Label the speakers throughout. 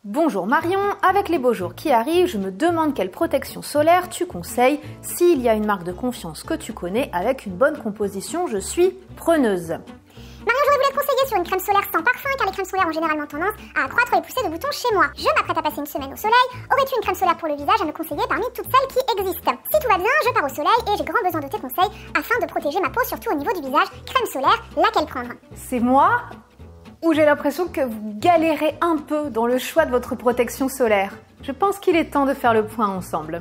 Speaker 1: Bonjour Marion, avec les beaux jours qui arrivent, je me demande quelle protection solaire tu conseilles. S'il y a une marque de confiance que tu connais avec une bonne composition, je suis preneuse.
Speaker 2: Marion, j'aurais voulu te conseiller sur une crème solaire sans parfum, car les crèmes solaires ont généralement tendance à accroître les poussées de boutons chez moi. Je m'apprête à passer une semaine au soleil. Aurais-tu une crème solaire pour le visage à me conseiller parmi toutes celles qui existent? Si tout va bien, je pars au soleil et j'ai grand besoin de tes conseils afin de protéger ma peau, surtout au niveau du visage. Crème solaire, laquelle prendre?
Speaker 1: C'est moi ou j'ai l'impression que vous galérez un peu dans le choix de votre protection solaire? Je pense qu'il est temps de faire le point ensemble.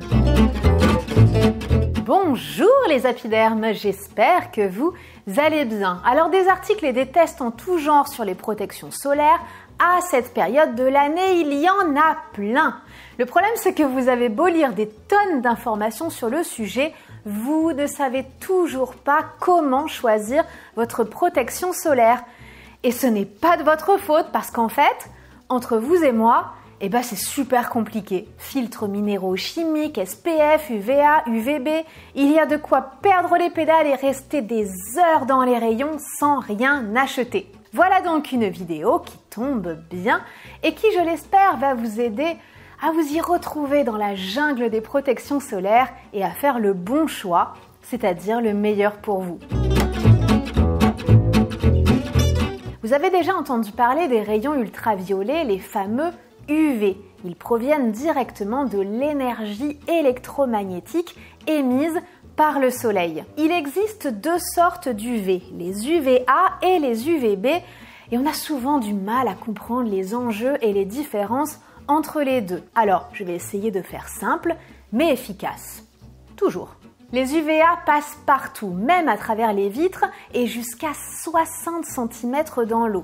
Speaker 1: Bonjour les apidermes, j'espère que vous allez bien. Alors des articles et des tests en tout genre sur les protections solaires, à cette période de l'année, il y en a plein. Le problème, c'est que vous avez beau lire des tonnes d'informations sur le sujet, vous ne savez toujours pas comment choisir votre protection solaire. Et ce n'est pas de votre faute parce qu'en fait, entre vous et moi, c'est super compliqué. Filtres minéraux chimiques, SPF, UVA, UVB, il y a de quoi perdre les pédales et rester des heures dans les rayons sans rien acheter. Voilà donc une vidéo qui tombe bien et qui, je l'espère, va vous aider à vous y retrouver dans la jungle des protections solaires et à faire le bon choix, c'est-à-dire le meilleur pour vous. Vous avez déjà entendu parler des rayons ultraviolets, les fameux UV. Ils proviennent directement de l'énergie électromagnétique émise par le soleil. Il existe deux sortes d'UV, les UVA et les UVB, et on a souvent du mal à comprendre les enjeux et les différences entre les deux. Alors, je vais essayer de faire simple, mais efficace. Toujours. Les UVA passent partout, même à travers les vitres et jusqu'à 60 cm dans l'eau.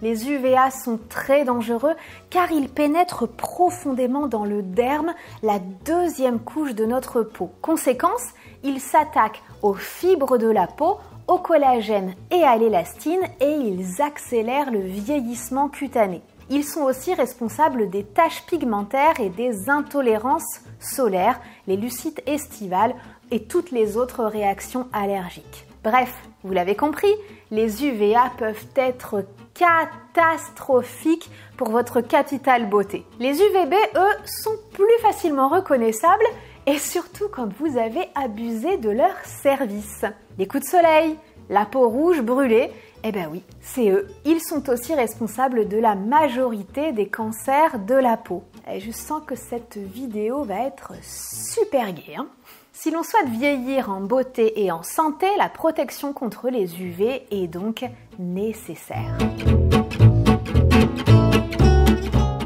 Speaker 1: Les UVA sont très dangereux car ils pénètrent profondément dans le derme, la deuxième couche de notre peau. Conséquence, ils s'attaquent aux fibres de la peau, au collagène et à l'élastine et ils accélèrent le vieillissement cutané. Ils sont aussi responsables des taches pigmentaires et des intolérances solaires, les lucites estivales et toutes les autres réactions allergiques. Bref, vous l'avez compris, les UVA peuvent être catastrophiques pour votre capitale beauté. Les UVB, eux, sont plus facilement reconnaissables et surtout quand vous avez abusé de leur service. Les coups de soleil, la peau rouge brûlée, oui, c'est eux. Ils sont aussi responsables de la majorité des cancers de la peau. Et je sens que cette vidéo va être super gaie, hein. Si l'on souhaite vieillir en beauté et en santé, la protection contre les UV est donc nécessaire.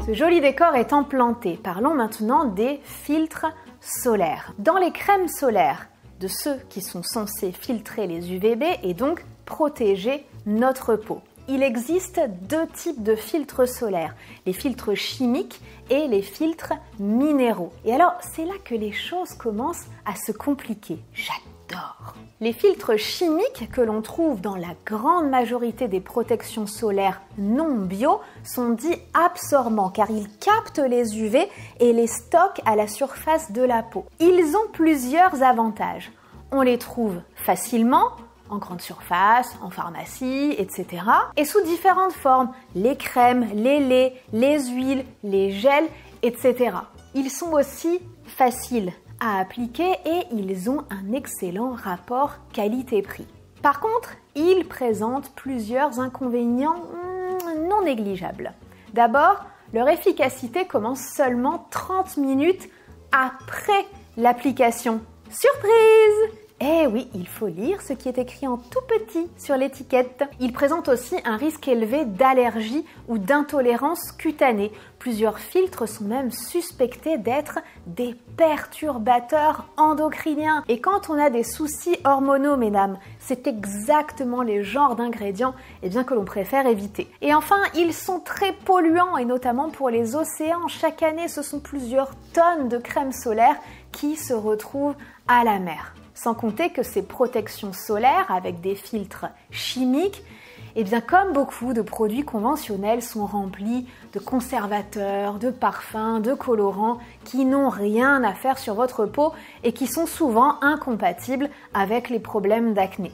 Speaker 1: Ce joli décor étant planté, parlons maintenant des filtres solaires. Dans les crèmes solaires de ceux qui sont censés filtrer les UVB et donc protéger notre peau. Il existe deux types de filtres solaires, les filtres chimiques et les filtres minéraux. Et alors, c'est là que les choses commencent à se compliquer. J'adore! Les filtres chimiques que l'on trouve dans la grande majorité des protections solaires non bio sont dits absorbants car ils captent les UV et les stockent à la surface de la peau. Ils ont plusieurs avantages. On les trouve facilement, en grande surface, en pharmacie, etc. Et sous différentes formes, les crèmes, les laits, les huiles, les gels, etc. Ils sont aussi faciles à appliquer et ils ont un excellent rapport qualité-prix. Par contre, ils présentent plusieurs inconvénients non négligeables. D'abord, leur efficacité commence seulement 30 minutes après l'application. Surprise! Eh oui, il faut lire ce qui est écrit en tout petit sur l'étiquette. Il présente aussi un risque élevé d'allergie ou d'intolérance cutanée. Plusieurs filtres sont même suspectés d'être des perturbateurs endocriniens. Et quand on a des soucis hormonaux, mesdames, c'est exactement les genres d'ingrédients que l'on préfère éviter. Et enfin, ils sont très polluants, et notamment pour les océans. Chaque année, ce sont plusieurs tonnes de crème solaire qui se retrouvent à la mer. Sans compter que ces protections solaires avec des filtres chimiques, comme beaucoup de produits conventionnels, sont remplis de conservateurs, de parfums, de colorants qui n'ont rien à faire sur votre peau et qui sont souvent incompatibles avec les problèmes d'acné.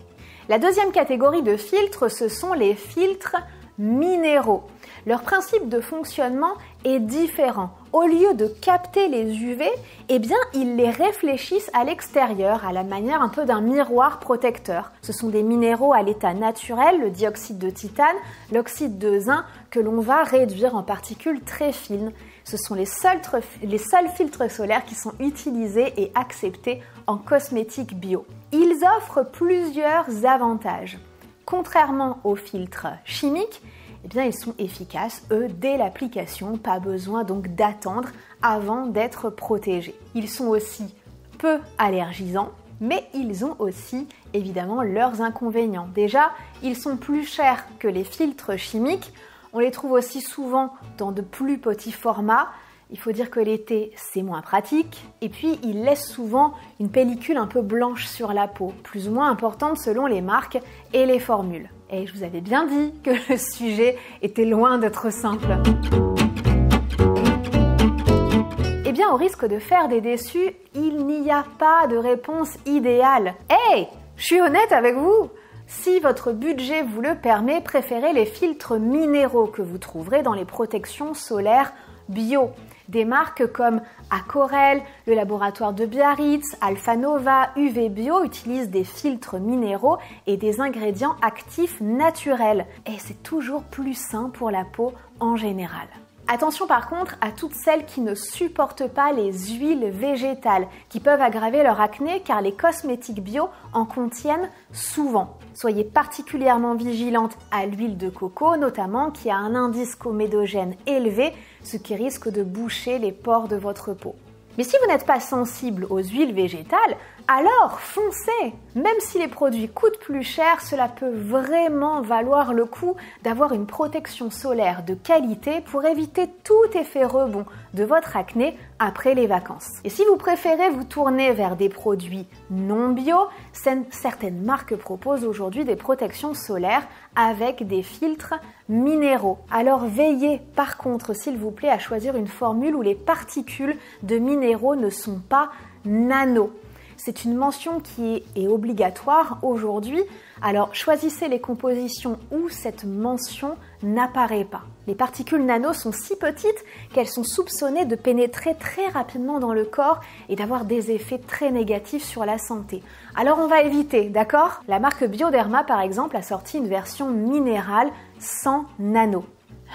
Speaker 1: La deuxième catégorie de filtres, ce sont les filtres minéraux. Leur principe de fonctionnement est différent. Au lieu de capter les UV, eh bien, ils les réfléchissent à l'extérieur, à la manière un peu d'un miroir protecteur. Ce sont des minéraux à l'état naturel, le dioxyde de titane, l'oxyde de zinc, que l'on va réduire en particules très fines. Ce sont les seuls filtres solaires qui sont utilisés et acceptés en cosmétique bio. Ils offrent plusieurs avantages. Contrairement aux filtres chimiques, eh bien, ils sont efficaces, eux, dès l'application, pas besoin donc d'attendre avant d'être protégés. Ils sont aussi peu allergisants, mais ils ont aussi évidemment leurs inconvénients. Déjà, ils sont plus chers que les filtres chimiques. On les trouve aussi souvent dans de plus petits formats. Il faut dire que l'été, c'est moins pratique. Et puis, ils laissent souvent une pellicule un peu blanche sur la peau, plus ou moins importante selon les marques et les formules. Et je vous avais bien dit que le sujet était loin d'être simple. Eh bien, au risque de faire des déçus, il n'y a pas de réponse idéale. Hey, je suis honnête avec vous! Si votre budget vous le permet, préférez les filtres minéraux que vous trouverez dans les protections solaires bio. Des marques comme Acorel, le laboratoire de Biarritz, Alphanova, UV Bio utilisent des filtres minéraux et des ingrédients actifs naturels. Et c'est toujours plus sain pour la peau en général. Attention par contre à toutes celles qui ne supportent pas les huiles végétales, qui peuvent aggraver leur acné car les cosmétiques bio en contiennent souvent. Soyez particulièrement vigilante à l'huile de coco, notamment qui a un indice comédogène élevé, ce qui risque de boucher les pores de votre peau. Mais si vous n'êtes pas sensible aux huiles végétales, alors foncez! Même si les produits coûtent plus cher, cela peut vraiment valoir le coup d'avoir une protection solaire de qualité pour éviter tout effet rebond de votre acné après les vacances. Et si vous préférez vous tourner vers des produits non bio, certaines marques proposent aujourd'hui des protections solaires avec des filtres minéraux. Alors veillez par contre, s'il vous plaît, à choisir une formule où les particules de minéraux ne sont pas nano. C'est une mention qui est obligatoire aujourd'hui, alors choisissez les compositions où cette mention n'apparaît pas. Les particules nano sont si petites qu'elles sont soupçonnées de pénétrer très rapidement dans le corps et d'avoir des effets très négatifs sur la santé. Alors on va éviter, d'accord? La marque Bioderma par exemple a sorti une version minérale sans nano.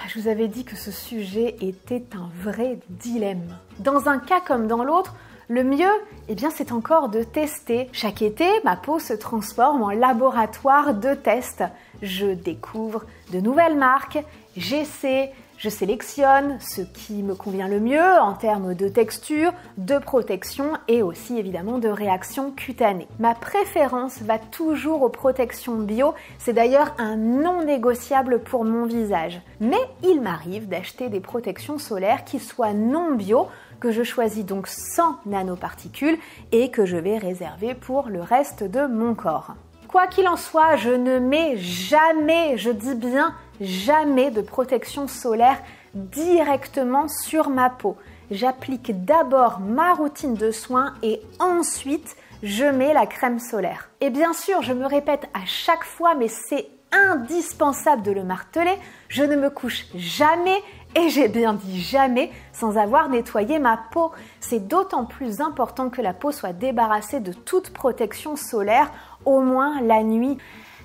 Speaker 1: Je vous avais dit que ce sujet était un vrai dilemme. Dans un cas comme dans l'autre, le mieux, eh bien, c'est encore de tester. Chaque été, ma peau se transforme en laboratoire de tests. Je découvre de nouvelles marques, j'essaie, je sélectionne ce qui me convient le mieux en termes de texture, de protection et aussi évidemment de réaction cutanée. Ma préférence va toujours aux protections bio, c'est d'ailleurs un non négociable pour mon visage. Mais il m'arrive d'acheter des protections solaires qui soient non bio, que je choisis donc sans nanoparticules et que je vais réserver pour le reste de mon corps. Quoi qu'il en soit, je ne mets jamais, je dis bien jamais de protection solaire directement sur ma peau. J'applique d'abord ma routine de soins et ensuite je mets la crème solaire. Et bien sûr, je me répète à chaque fois, mais c'est indispensable de le marteler, je ne me couche jamais, et j'ai bien dit jamais, sans avoir nettoyé ma peau. C'est d'autant plus important que la peau soit débarrassée de toute protection solaire, au moins la nuit.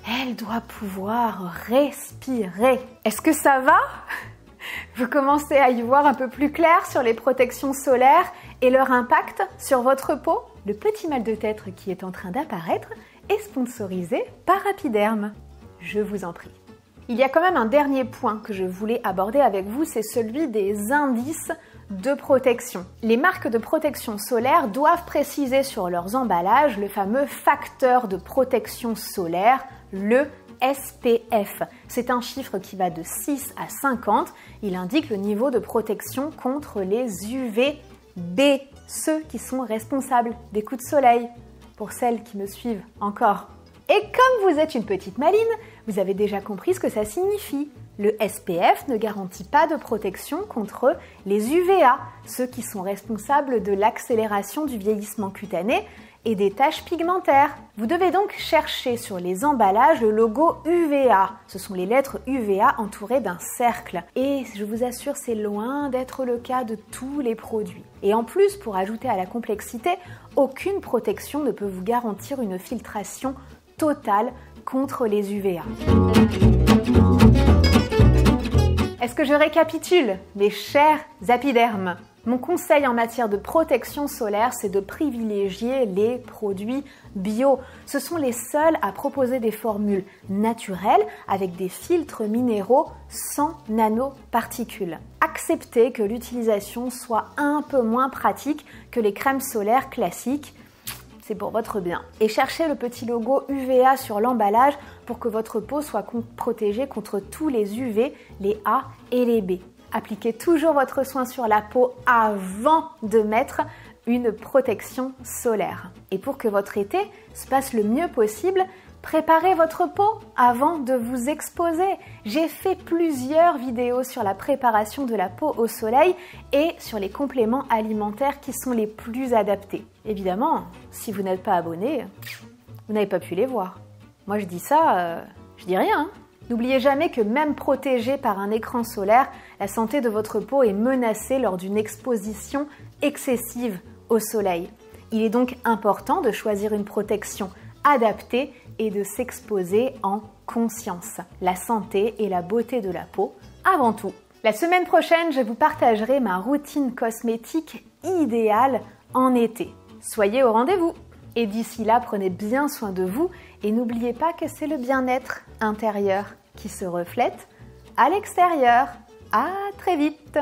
Speaker 1: Elle doit pouvoir respirer. Est-ce que ça va? Vous commencez à y voir un peu plus clair sur les protections solaires et leur impact sur votre peau? Le petit mal de tête qui est en train d'apparaître est sponsorisé par Apiderm. Je vous en prie. Il y a quand même un dernier point que je voulais aborder avec vous, c'est celui des indices de protection. Les marques de protection solaire doivent préciser sur leurs emballages le fameux facteur de protection solaire, le SPF. C'est un chiffre qui va de 6 à 50. Il indique le niveau de protection contre les UVB, ceux qui sont responsables des coups de soleil, pour celles qui me suivent encore. Et comme vous êtes une petite maline, vous avez déjà compris ce que ça signifie. Le SPF ne garantit pas de protection contre les UVA, ceux qui sont responsables de l'accélération du vieillissement cutané et des taches pigmentaires. Vous devez donc chercher sur les emballages le logo UVA. Ce sont les lettres UVA entourées d'un cercle. Et je vous assure, c'est loin d'être le cas de tous les produits. Et en plus, pour ajouter à la complexité, aucune protection ne peut vous garantir une filtration totale contre les UVA. Est-ce que je récapitule, mes chers apidermes? Mon conseil en matière de protection solaire, c'est de privilégier les produits bio. Ce sont les seuls à proposer des formules naturelles avec des filtres minéraux sans nanoparticules. Acceptez que l'utilisation soit un peu moins pratique que les crèmes solaires classiques. C'est pour votre bien. Et cherchez le petit logo UVA sur l'emballage pour que votre peau soit protégée contre tous les UV, les A et les B. Appliquez toujours votre soin sur la peau avant de mettre une protection solaire. Et pour que votre été se passe le mieux possible, préparez votre peau avant de vous exposer. J'ai fait plusieurs vidéos sur la préparation de la peau au soleil et sur les compléments alimentaires qui sont les plus adaptés. Évidemment, si vous n'êtes pas abonné, vous n'avez pas pu les voir. Moi je dis ça, je dis rien, hein. N'oubliez jamais que même protégé par un écran solaire, la santé de votre peau est menacée lors d'une exposition excessive au soleil. Il est donc important de choisir une protection adaptée et de s'exposer en conscience. La santé et la beauté de la peau avant tout. La semaine prochaine, je vous partagerai ma routine cosmétique idéale en été. Soyez au rendez-vous! Et d'ici là, prenez bien soin de vous et n'oubliez pas que c'est le bien-être intérieur qui se reflète à l'extérieur. À très vite!